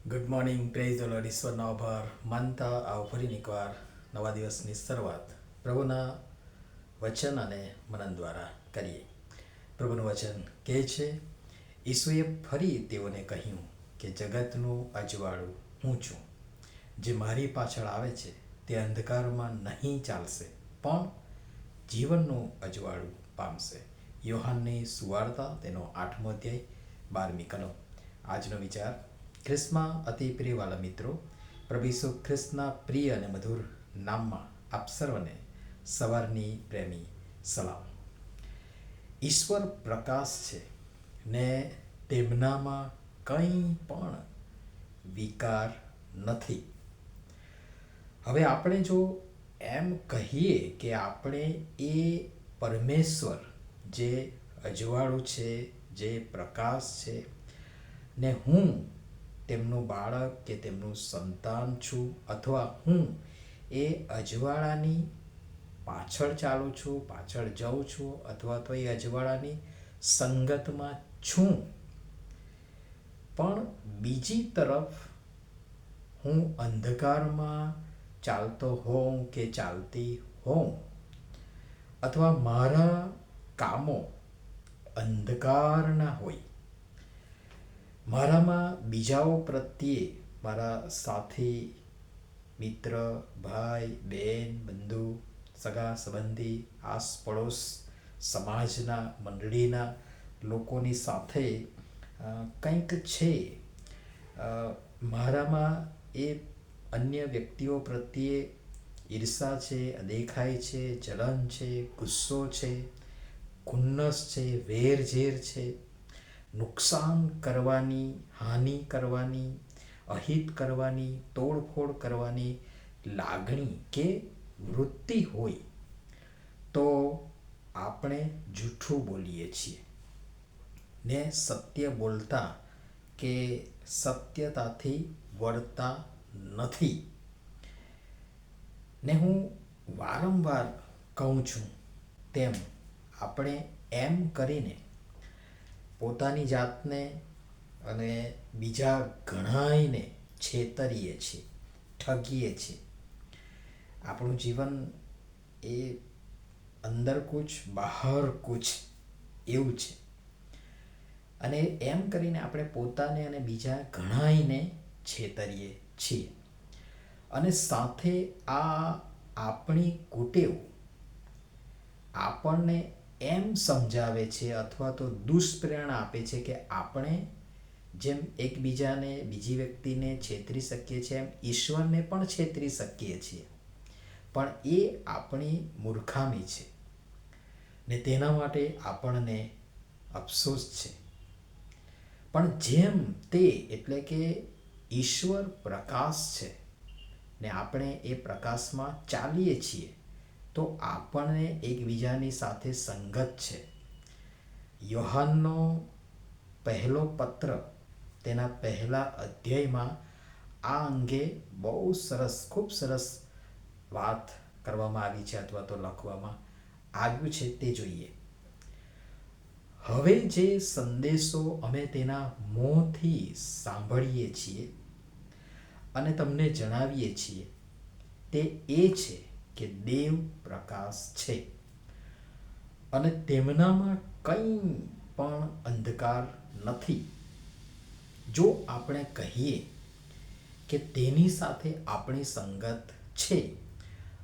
Good morning, praise the Lord. ઈશ્વરનો આભાર માનતા આવો ફરી એકવાર નવા દિવસની શરૂઆત પ્રભુના વચન અને મનન દ્વારા કરીએ. પ્રભુનું વચન કહે છે, ઈસુએ ફરી તેઓને કહ્યું કે જગતનું અજવાળું હું છું. જે મારી પાછળ આવે છે તે અંધકારમાં નહીં ચાલશે, પણ જીવનનું અજવાળું પામશે. યોહાનની સુવાર્તા તેનો 8મો અધ્યાય 12મી કલમ. આજનો વિચાર, ખ્રિસ્તમાં અતિ પ્રિયવાલા મિત્રો, પ્રભુ ઈસુ ખ્રિસ્તના પ્રિય અને મધુર નામમાં આપ સર્વને સવારની પ્રેમી સલામ. ઈશ્વર પ્રકાશ છે ને તેમનામાં કંઈ પણ વિકાર નથી. હવે આપણે જો એમ કહીએ કે આપણે એ પરમેશ્વર જે અજવાળું છે, જે પ્રકાશ છે, ને હું તેમનું બાળક કે તેમનું સંતાન છું, અથવા હું એ અજવાળાની પાછળ ચાલું છું, પાછળ જાઉં છું, અથવા તો એ અજવાળાની સંગતમાં છું, પણ બીજી તરફ હું અંધકારમાં ચાલતો હોઉં કે ચાલતી હોઉં, અથવા મારા કામો અંધકારના હોય, મારામાં બીજાઓ પ્રત્યે, મારા સાથી, મિત્ર, ભાઈ, બહેન, બંધુ, સગા સંબંધી, આસપડોશ, સમાજના મંડળીના લોકોની સાથે કંઈક છે, મારામાં એ અન્ય વ્યક્તિઓ પ્રત્યે ઈર્ષા છે, અદેખાઈ છે, જલન છે, ગુસ્સો છે, ખુન્નસ છે, વેરઝેર છે, નુકસાન કરવાની, હાનિ કરવાની, અહિત કરવાની, તોડફોડ કરવાની લાગણી કે વૃત્તિ હોય, તો આપણે જૂઠું બોલીએ છીએ ને સત્ય બોલતા કે સત્યતાથી વળતા નથી. ને હું વારંવાર કહું છું તેમ આપણે એમ કરીને પોતાની જાતને અને બીજા ઘણાયને છેતરીએ છીએ, ઠગીએ છીએ. આપણું જીવન એ અંદર કુછ બહાર કુછ એવું છે, અને એમ કરીને આપણે પોતાને અને બીજા ઘણાયને છેતરીએ છીએ. અને સાથે આ આપણી કુટેવ આપણને એમ સમજાવે છે અથવા તો દુષ્પ્રેરણા આપે છે કે આપણે જેમ એકબીજાને, બીજી વ્યક્તિને છેતરી શકીએ છીએ, એમ ઈશ્વરને પણ છેતરી શકીએ છીએ. પણ એ આપણી મૂર્ખામી છે ને તેના માટે આપણને અફસોસ છે. પણ જેમ તે એટલે કે ઈશ્વર પ્રકાશ છે ને આપણે એ પ્રકાશમાં ચાલીએ છીએ, તો આપણને એકબીજાની સાથે સંગત છે. યોહાનનો પહેલો પત્ર તેના પહેલા અધ્યાયમાં આ અંગે બહુ સરસ, ખૂબ સરસ વાત કરવામાં આવી છે, અથવા તો લખવામાં આવ્યું છે. તે જોઈએ. હવે જે સંદેશો અમે તેના મોંથી સાંભળીએ છીએ અને તમને જણાવીએ છીએ, તે એ છે કે દેવ પ્રકાશ છે અને તેમનામાં કંઈ પણ અંધકાર નથી. જો આપણે કહીએ કે તેની સાથે આપણી સંગત છે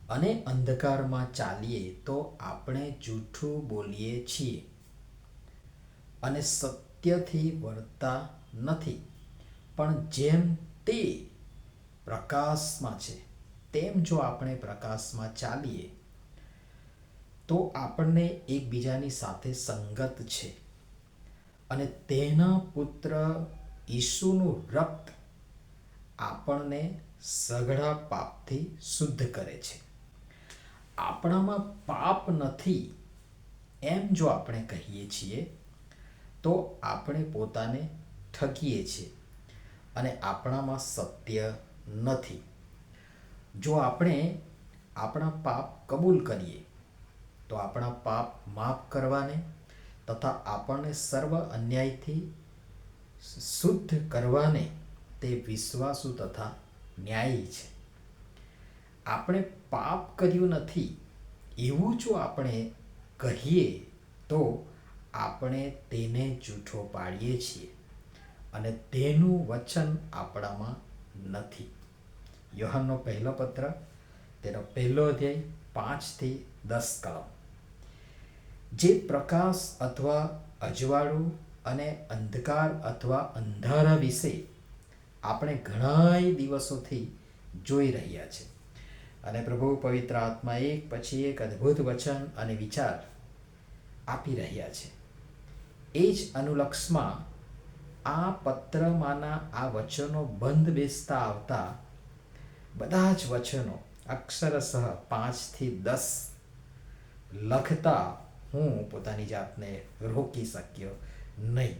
અને અંધકારમાં ચાલીએ, તો આપણે જૂઠું બોલીએ છીએ અને સત્યથી વર્તા નથી. પણ જેમ તે પ્રકાશમાં છે તેમ જો આપણે પ્રકાશમાં ચાલીએ, તો આપણને એકબીજાની સાથે સંગત છે. અને તેના પુત્ર ઈસુનું રક્ત આપણને સઘળા પાપથી શુદ્ધ કરે છે. આપણામાં પાપ નથી એમ જો આપણે કહીએ છીએ, તો આપણે પોતાને ઠગીએ છીએ અને આપણામાં સત્ય નથી. જો આપણે આપણા પાપ કબૂલ કરીએ, તો આપણા પાપ માફ કરવાને તથા આપણને સર્વ અન્યાયથી શુદ્ધ કરવાને તે વિશ્વાસુ તથા ન્યાયી છે. આપણે પાપ કર્યું નથી એવું જો આપણે કહીએ તો આપણે તેને જૂઠો પાડીએ છીએ અને તેનું વચન આપણામાં નથી. યોહાનનો પહેલો પત્ર તેનો 1 અધ્યાય 5-10 કલમ. જે પ્રકાશ અથવા અજવાળું અને અંધકાર અથવા અંધારા વિશે આપણે ઘણા દિવસોથી જોઈ રહ્યા છે અને પ્રભુ પવિત્ર આત્મા એક પછી એક અદ્ભુત વચન અને વિચાર આપી રહ્યા છે. એ જ અનુલક્ષમાં આ પત્રમાંના આ વચનો બંધ બેસતા આવતા બધા જ વચનો અક્ષરશઃ 5-10 લખતા હું પોતાની જાતને રોકી શક્યો નહીં.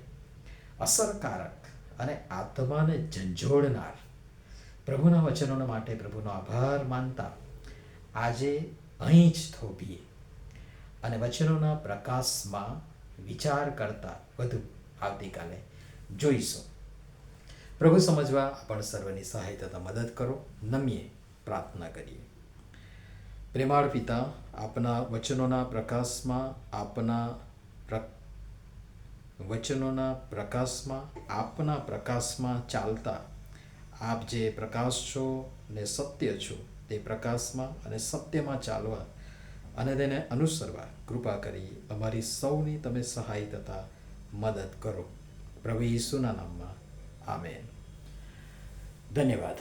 અસરકારક અને આત્માને ઝંઝોળનાર પ્રભુના વચનોને માટે પ્રભુનો આભાર માનતા આજે અહીં જ થોભીએ અને વચનોના પ્રકાશમાં વિચાર કરતા વધુ આવતીકાલે જોઈશું. પ્રભુ સમજવા આપણ સર્વની સહાય તથા મદદ કરો. નમીએ પ્રાર્થના કરીએ. પ્રેમાળ પિતા, આપના વચનોના પ્રકાશમાં ચાલતા આપ જે પ્રકાશ છો ને સત્ય છો તે પ્રકાશમાં અને સત્યમાં ચાલવા અને તેને અનુસરવા કૃપા કરી અમારી સૌની તમે સહાય તથા મદદ કરો. પ્રભુ ઈસુના નામમાં આમેન. ધન્યવાદ.